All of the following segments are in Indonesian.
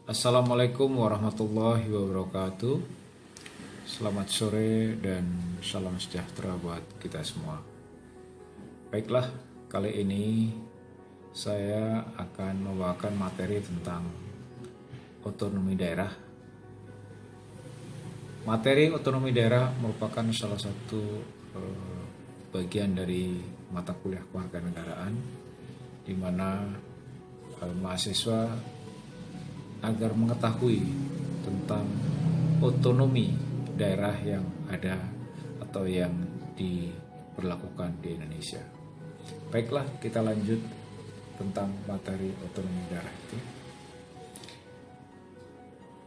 Assalamualaikum warahmatullahi wabarakatuh. Selamat sore dan salam sejahtera buat kita semua. Baiklah, kali ini saya akan membawakan materi tentang otonomi daerah. Materi otonomi daerah merupakan salah satu bagian dari mata kuliah kewarganegaraan di mana mahasiswa agar mengetahui tentang otonomi daerah yang ada atau yang diberlakukan di Indonesia. Baiklah, kita lanjut tentang materi otonomi daerah itu.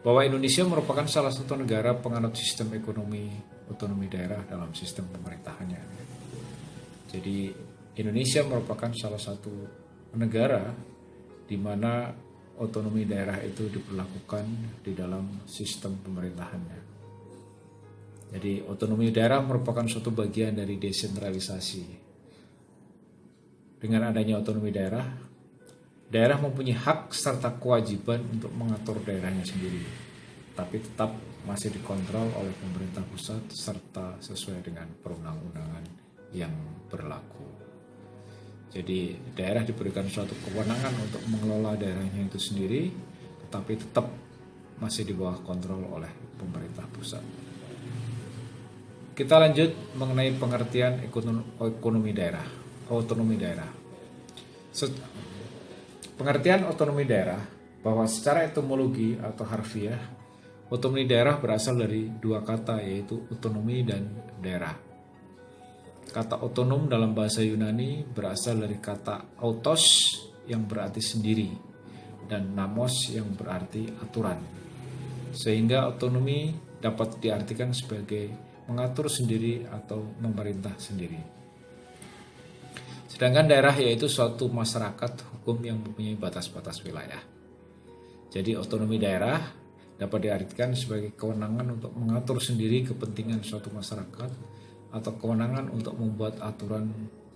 Bahwa Indonesia merupakan salah satu negara penganut sistem ekonomi otonomi daerah dalam sistem pemerintahannya. Jadi Indonesia merupakan salah satu negara di mana otonomi daerah itu diberlakukan di dalam sistem pemerintahannya. Jadi otonomi daerah merupakan suatu bagian dari desentralisasi. Dengan adanya otonomi daerah, daerah mempunyai hak serta kewajiban untuk mengatur daerahnya sendiri, tapi tetap masih dikontrol oleh pemerintah pusat serta sesuai dengan perundang-undangan yang berlaku. Jadi daerah diberikan suatu kewenangan untuk mengelola daerahnya itu sendiri, tetapi tetap masih di bawah kontrol oleh pemerintah pusat. Kita lanjut mengenai pengertian ekonomi daerah, otonomi daerah. Pengertian otonomi daerah bahwa secara etimologi atau harfiah, otonomi daerah berasal dari dua kata yaitu otonomi dan daerah. Kata otonom dalam bahasa Yunani berasal dari kata autos yang berarti sendiri dan namos yang berarti aturan. Sehingga otonomi dapat diartikan sebagai mengatur sendiri atau memerintah sendiri. Sedangkan daerah yaitu suatu masyarakat hukum yang mempunyai batas-batas wilayah. Jadi otonomi daerah dapat diartikan sebagai kewenangan untuk mengatur sendiri kepentingan suatu masyarakat atau kewenangan untuk membuat aturan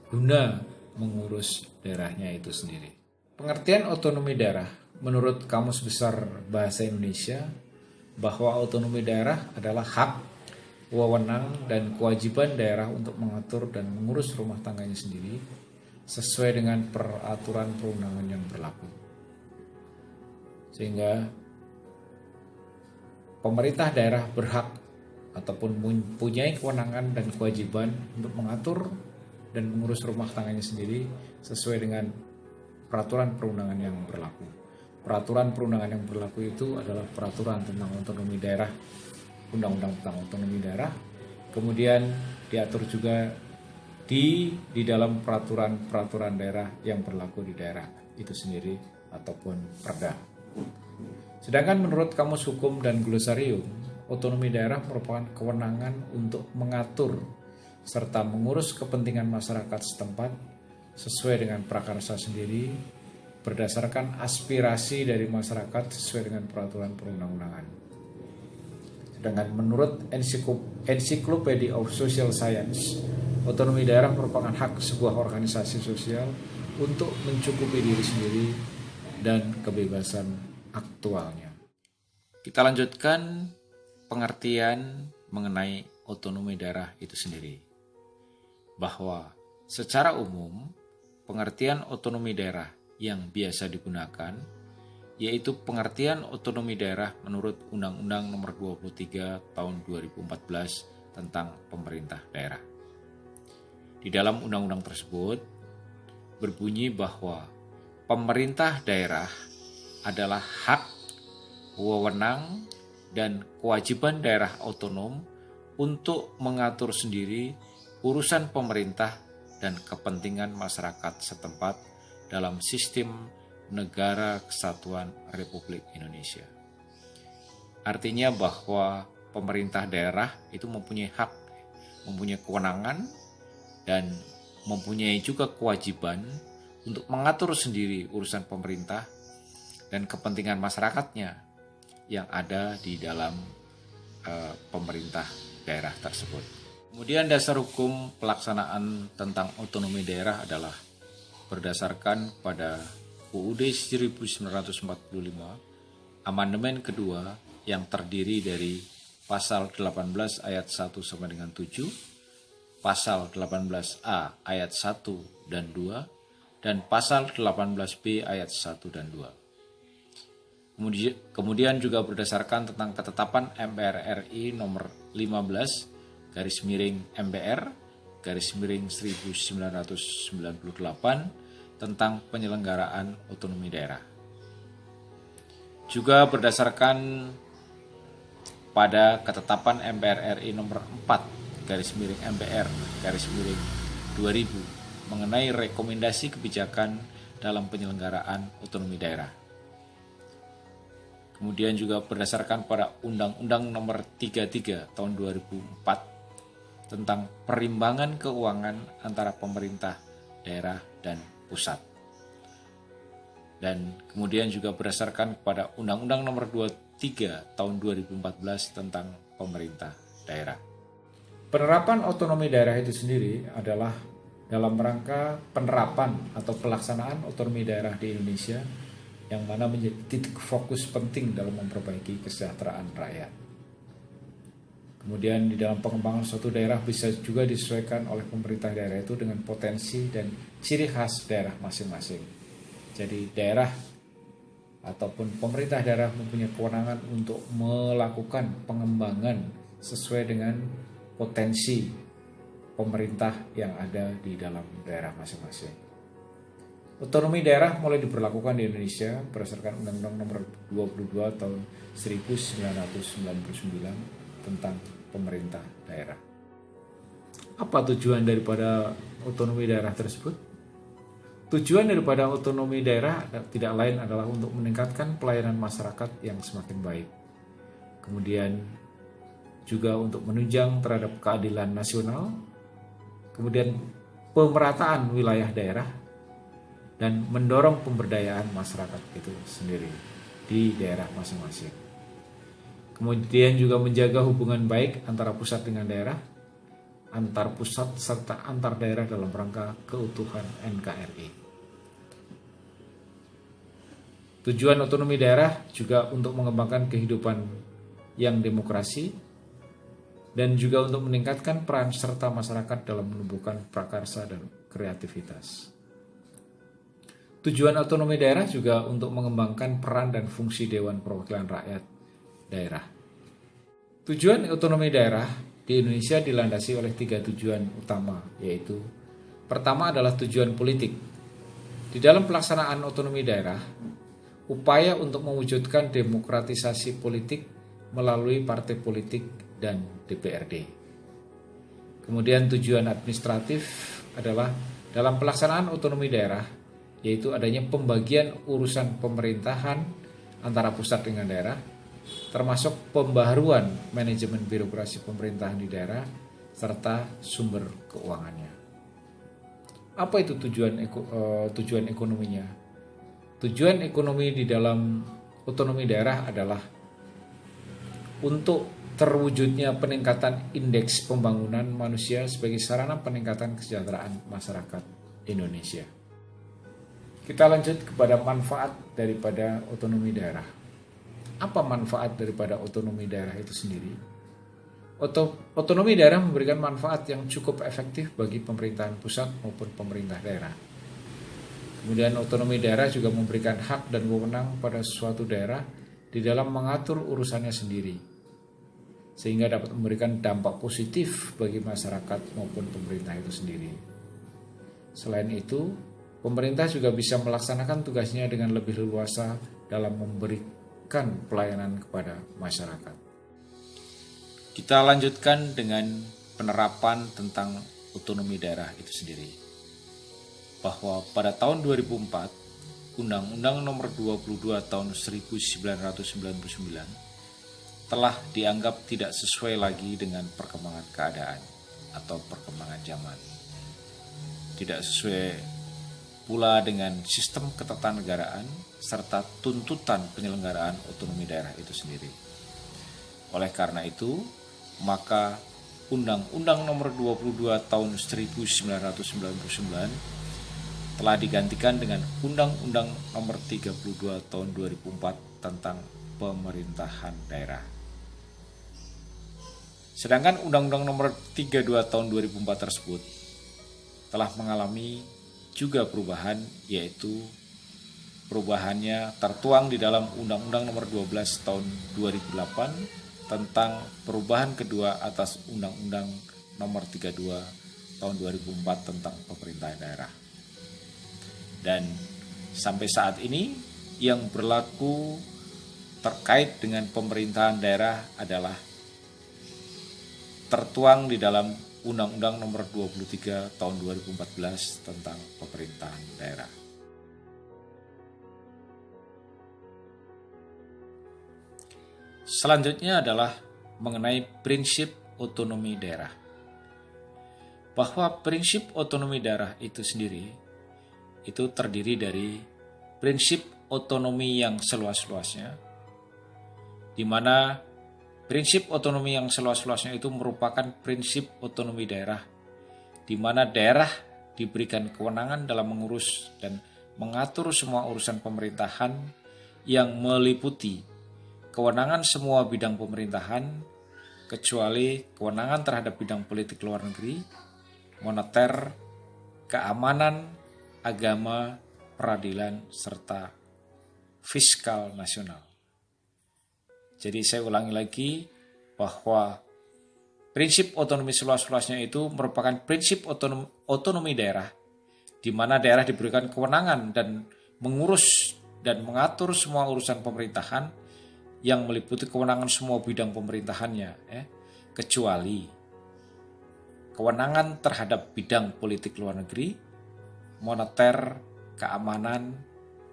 guna mengurus daerahnya itu sendiri. Pengertian otonomi daerah menurut Kamus Besar Bahasa Indonesia bahwa otonomi daerah adalah hak, wewenang, dan kewajiban daerah untuk mengatur dan mengurus rumah tangganya sendiri sesuai dengan peraturan perundangan yang berlaku. Sehingga pemerintah daerah berhak ataupun mempunyai kewenangan dan kewajiban untuk mengatur dan mengurus rumah tangganya sendiri sesuai dengan peraturan perundangan yang berlaku. Peraturan perundangan yang berlaku itu adalah peraturan tentang otonomi daerah, undang-undang tentang otonomi daerah, kemudian diatur juga di dalam peraturan daerah yang berlaku di daerah itu sendiri ataupun perda. Sedangkan menurut Kamus Hukum dan Glosarium, otonomi daerah merupakan kewenangan untuk mengatur serta mengurus kepentingan masyarakat setempat sesuai dengan prakarsa sendiri berdasarkan aspirasi dari masyarakat sesuai dengan peraturan perundang-undangan. Sedangkan menurut Encyclopedia of Social Science, otonomi daerah merupakan hak sebuah organisasi sosial untuk mencukupi diri sendiri dan kebebasan aktualnya. Kita lanjutkan pengertian mengenai otonomi daerah itu sendiri. Bahwa secara umum, pengertian otonomi daerah yang biasa digunakan yaitu pengertian otonomi daerah menurut Undang-Undang Nomor 23 Tahun 2014 tentang pemerintah daerah. Di dalam undang-undang tersebut berbunyi bahwa pemerintah daerah adalah hak, wewenang, dan kewajiban daerah otonom untuk mengatur sendiri urusan pemerintah dan kepentingan masyarakat setempat dalam sistem Negara Kesatuan Republik Indonesia. Artinya bahwa pemerintah daerah itu mempunyai hak, mempunyai kewenangan, dan mempunyai juga kewajiban untuk mengatur sendiri urusan pemerintah dan kepentingan masyarakatnya yang ada di dalam pemerintah daerah tersebut. Kemudian dasar hukum pelaksanaan tentang otonomi daerah adalah berdasarkan pada UUD 1945 amandemen kedua yang terdiri dari pasal 18 ayat 1 sampai dengan 7, pasal 18A ayat 1 dan 2, dan pasal 18B ayat 1 dan 2. Kemudian juga berdasarkan tentang ketetapan MPR RI nomor 15 garis miring MPR garis miring 1998 tentang penyelenggaraan otonomi daerah. Juga berdasarkan pada ketetapan MPR RI nomor 4 garis miring MPR garis miring 2000 mengenai rekomendasi kebijakan dalam penyelenggaraan otonomi daerah. Kemudian juga berdasarkan pada Undang-Undang Nomor 33 Tahun 2004 tentang perimbangan keuangan antara pemerintah daerah dan pusat. Dan kemudian juga berdasarkan pada Undang-Undang Nomor 23 Tahun 2014 tentang pemerintah daerah. Penerapan otonomi daerah itu sendiri adalah dalam rangka penerapan atau pelaksanaan otonomi daerah di Indonesia yang mana menjadi titik fokus penting dalam memperbaiki kesejahteraan rakyat. Kemudian di dalam pengembangan suatu daerah bisa juga disesuaikan oleh pemerintah daerah itu dengan potensi dan ciri khas daerah masing-masing. Jadi daerah ataupun pemerintah daerah mempunyai kewenangan untuk melakukan pengembangan sesuai dengan potensi pemerintah yang ada di dalam daerah masing-masing. Otonomi daerah mulai diberlakukan di Indonesia berdasarkan Undang-Undang Nomor 22 Tahun 1999 tentang pemerintah daerah. Apa tujuan daripada otonomi daerah tersebut? Tujuan daripada otonomi daerah tidak lain adalah untuk meningkatkan pelayanan masyarakat yang semakin baik. Kemudian juga untuk menunjang terhadap keadilan nasional, kemudian pemerataan wilayah daerah, dan mendorong pemberdayaan masyarakat itu sendiri di daerah masing-masing. Kemudian juga menjaga hubungan baik antara pusat dengan daerah, antar pusat serta antar daerah dalam rangka keutuhan NKRI. Tujuan otonomi daerah juga untuk mengembangkan kehidupan yang demokrasi, dan juga untuk meningkatkan peran serta masyarakat dalam menumbuhkan prakarsa dan kreativitas. Tujuan otonomi daerah juga untuk mengembangkan peran dan fungsi Dewan Perwakilan Rakyat daerah. Tujuan otonomi daerah di Indonesia dilandasi oleh 3 tujuan utama, yaitu pertama adalah tujuan politik. Di dalam pelaksanaan otonomi daerah, upaya untuk mewujudkan demokratisasi politik melalui partai politik dan DPRD. Kemudian tujuan administratif adalah dalam pelaksanaan otonomi daerah, yaitu adanya pembagian urusan pemerintahan antara pusat dengan daerah, termasuk pembaharuan manajemen birokrasi pemerintahan di daerah, serta sumber keuangannya. Apa itu tujuan ekonominya? Tujuan ekonomi di dalam otonomi daerah adalah untuk terwujudnya peningkatan indeks pembangunan manusia sebagai sarana peningkatan kesejahteraan masyarakat Indonesia. Kita lanjut kepada manfaat daripada otonomi daerah. Apa manfaat daripada otonomi daerah itu sendiri? Otonomi daerah memberikan manfaat yang cukup efektif bagi pemerintahan pusat maupun pemerintah daerah. Kemudian otonomi daerah juga memberikan hak dan wewenang pada suatu daerah di dalam mengatur urusannya sendiri, sehingga dapat memberikan dampak positif bagi masyarakat maupun pemerintah itu sendiri. Selain itu, pemerintah juga bisa melaksanakan tugasnya dengan lebih leluasa dalam memberikan pelayanan kepada masyarakat. Kita lanjutkan dengan penerapan tentang otonomi daerah itu sendiri. Bahwa pada tahun 2004, Undang-Undang Nomor 22 Tahun 1999 telah dianggap tidak sesuai lagi dengan perkembangan keadaan atau perkembangan zaman. Tidak sesuai pula dengan sistem ketatanegaraan serta tuntutan penyelenggaraan otonomi daerah itu sendiri. Oleh karena itu, maka Undang-Undang Nomor 22 Tahun 1999 telah digantikan dengan Undang-Undang Nomor 32 Tahun 2004 tentang pemerintahan daerah. Sedangkan Undang-Undang Nomor 32 Tahun 2004 tersebut telah mengalami juga perubahan, yaitu perubahannya tertuang di dalam Undang-Undang Nomor 12 Tahun 2008 tentang perubahan kedua atas Undang-Undang Nomor 32 Tahun 2004 tentang pemerintahan daerah. Dan sampai saat ini yang berlaku terkait dengan pemerintahan daerah adalah tertuang di dalam Undang-Undang Nomor 23 Tahun 2014 tentang pemerintahan daerah. Selanjutnya adalah mengenai prinsip otonomi daerah. Bahwa prinsip otonomi daerah itu sendiri itu terdiri dari prinsip otonomi yang seluas-luasnya, di mana prinsip otonomi yang seluas-luasnya itu merupakan prinsip otonomi daerah, di mana daerah diberikan kewenangan dalam mengurus dan mengatur semua urusan pemerintahan yang meliputi kewenangan semua bidang pemerintahan, kecuali kewenangan terhadap bidang politik luar negeri, moneter, keamanan, agama, peradilan, serta fiskal nasional. Jadi saya ulangi lagi bahwa prinsip otonomi seluas-luasnya itu merupakan prinsip otonomi daerah, di mana daerah diberikan kewenangan dan mengurus dan mengatur semua urusan pemerintahan yang meliputi kewenangan semua bidang pemerintahannya, kecuali kewenangan terhadap bidang politik luar negeri, moneter, keamanan,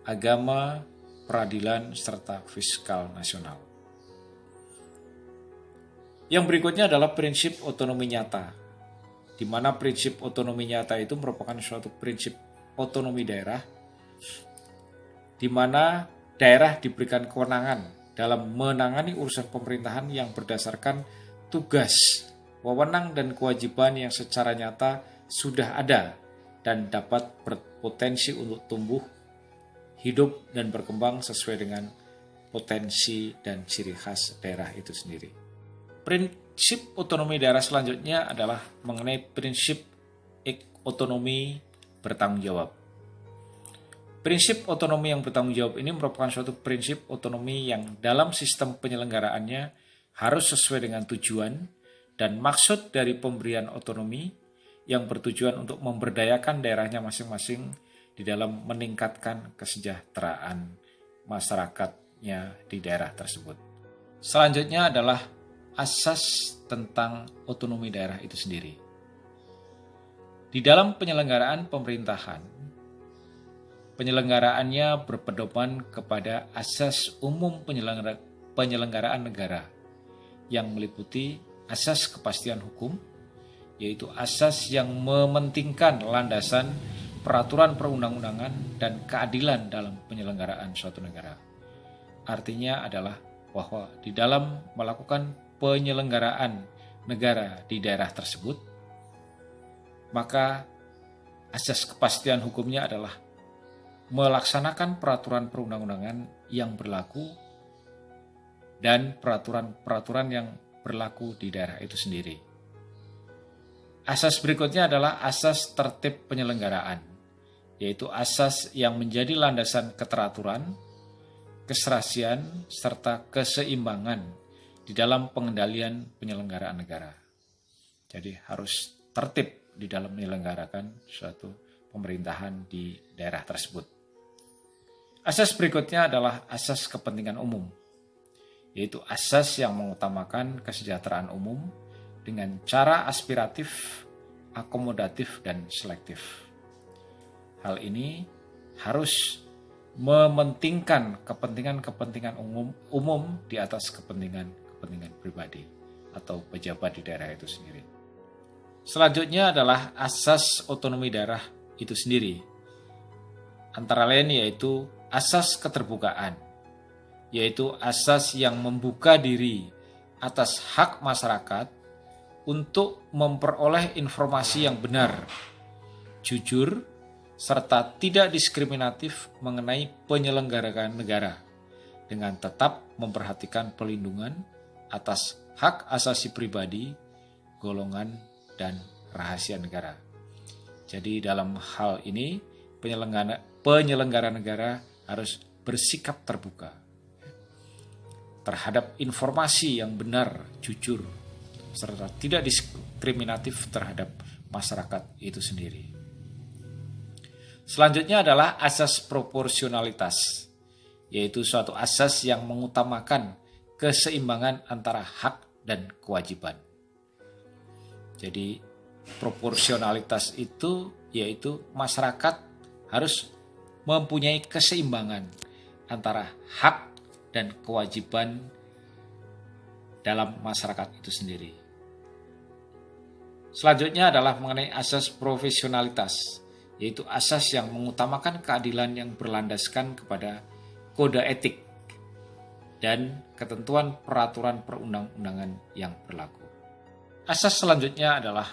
agama, peradilan, serta fiskal nasional. Yang berikutnya adalah prinsip otonomi nyata, di mana prinsip otonomi nyata itu merupakan suatu prinsip otonomi daerah, di mana daerah diberikan kewenangan dalam menangani urusan pemerintahan yang berdasarkan tugas, wewenang, dan kewajiban yang secara nyata sudah ada dan dapat berpotensi untuk tumbuh, hidup, dan berkembang sesuai dengan potensi dan ciri khas daerah itu sendiri. Prinsip otonomi daerah selanjutnya adalah mengenai prinsip otonomi bertanggung jawab. Prinsip otonomi yang bertanggung jawab ini merupakan suatu prinsip otonomi yang dalam sistem penyelenggaraannya harus sesuai dengan tujuan dan maksud dari pemberian otonomi yang bertujuan untuk memberdayakan daerahnya masing-masing di dalam meningkatkan kesejahteraan masyarakatnya di daerah tersebut. Selanjutnya adalah asas tentang otonomi daerah itu sendiri. Di dalam penyelenggaraan pemerintahan, penyelenggaraannya berpedoman kepada asas umum penyelenggaraan negara yang meliputi asas kepastian hukum, yaitu asas yang mementingkan landasan peraturan perundang-undangan dan keadilan dalam penyelenggaraan suatu negara. Artinya adalah bahwa di dalam melakukan penyelenggaraan negara di daerah tersebut, maka asas kepastian hukumnya adalah melaksanakan peraturan perundang-undangan yang berlaku dan peraturan-peraturan yang berlaku di daerah itu sendiri. Asas berikutnya adalah asas tertib penyelenggaraan, yaitu asas yang menjadi landasan keteraturan, keserasian, serta keseimbangan di dalam pengendalian penyelenggaraan negara. Jadi harus tertib di dalam menyelenggarakan suatu pemerintahan di daerah tersebut. Asas berikutnya adalah asas kepentingan umum, yaitu asas yang mengutamakan kesejahteraan umum dengan cara aspiratif, akomodatif, dan selektif. Hal ini harus mementingkan kepentingan-kepentingan umum di atas kepentingan pribadi atau pejabat di daerah itu sendiri. Selanjutnya adalah asas otonomi daerah itu sendiri. Antara lain yaitu asas keterbukaan, yaitu asas yang membuka diri atas hak masyarakat untuk memperoleh informasi yang benar, jujur, serta tidak diskriminatif mengenai penyelenggaraan negara dengan tetap memperhatikan pelindungan atas hak asasi pribadi, golongan, dan rahasia negara. Jadi dalam hal ini penyelenggara negara harus bersikap terbuka terhadap informasi yang benar, jujur, serta tidak diskriminatif terhadap masyarakat itu sendiri. Selanjutnya adalah asas proporsionalitas, yaitu suatu asas yang mengutamakan keseimbangan antara hak dan kewajiban. Jadi proporsionalitas itu yaitu masyarakat harus mempunyai keseimbangan antara hak dan kewajiban dalam masyarakat itu sendiri. Selanjutnya adalah mengenai asas profesionalitas, yaitu asas yang mengutamakan keadilan yang berlandaskan kepada kode etik dan ketentuan peraturan perundang-undangan yang berlaku. Asas selanjutnya adalah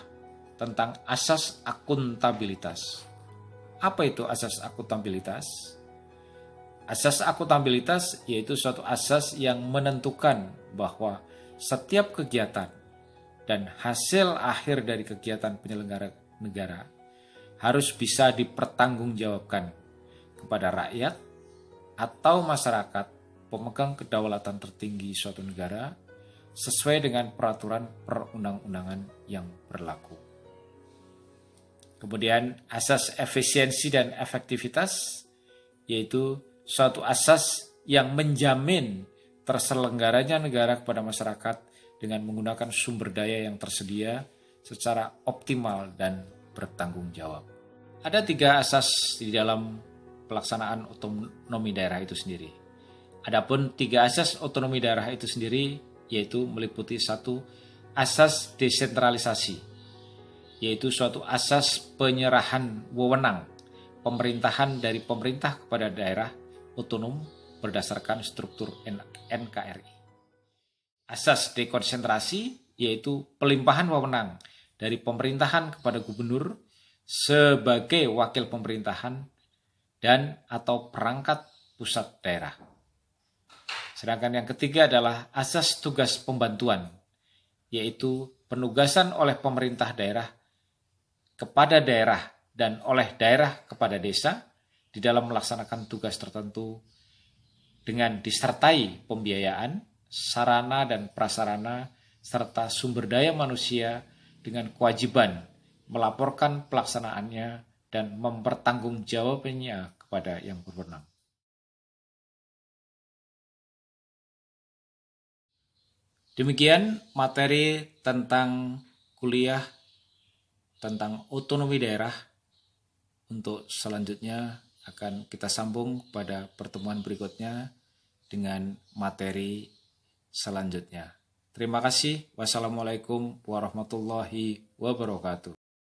tentang asas akuntabilitas. Apa itu asas akuntabilitas? Asas akuntabilitas yaitu suatu asas yang menentukan bahwa setiap kegiatan dan hasil akhir dari kegiatan penyelenggara negara harus bisa dipertanggungjawabkan kepada rakyat atau masyarakat pemegang kedaulatan tertinggi suatu negara sesuai dengan peraturan perundang-undangan yang berlaku. Kemudian asas efisiensi dan efektivitas yaitu suatu asas yang menjamin terselenggaranya negara kepada masyarakat dengan menggunakan sumber daya yang tersedia secara optimal dan bertanggung jawab. Ada 3 asas di dalam pelaksanaan otonomi daerah itu sendiri. Adapun 3 asas otonomi daerah itu sendiri yaitu meliputi 1 asas desentralisasi, yaitu suatu asas penyerahan wewenang pemerintahan dari pemerintah kepada daerah otonom berdasarkan struktur NKRI. Asas dekonsentrasi yaitu pelimpahan wewenang dari pemerintahan kepada gubernur sebagai wakil pemerintahan dan atau perangkat pusat daerah. Sedangkan yang ketiga adalah asas tugas pembantuan, yaitu penugasan oleh pemerintah daerah kepada daerah dan oleh daerah kepada desa di dalam melaksanakan tugas tertentu dengan disertai pembiayaan, sarana dan prasarana, serta sumber daya manusia dengan kewajiban melaporkan pelaksanaannya dan mempertanggungjawabkannya kepada yang berwenang. Demikian materi tentang kuliah tentang otonomi daerah. Untuk selanjutnya akan kita sambung pada pertemuan berikutnya dengan materi selanjutnya. Terima kasih. Wassalamualaikum warahmatullahi wabarakatuh.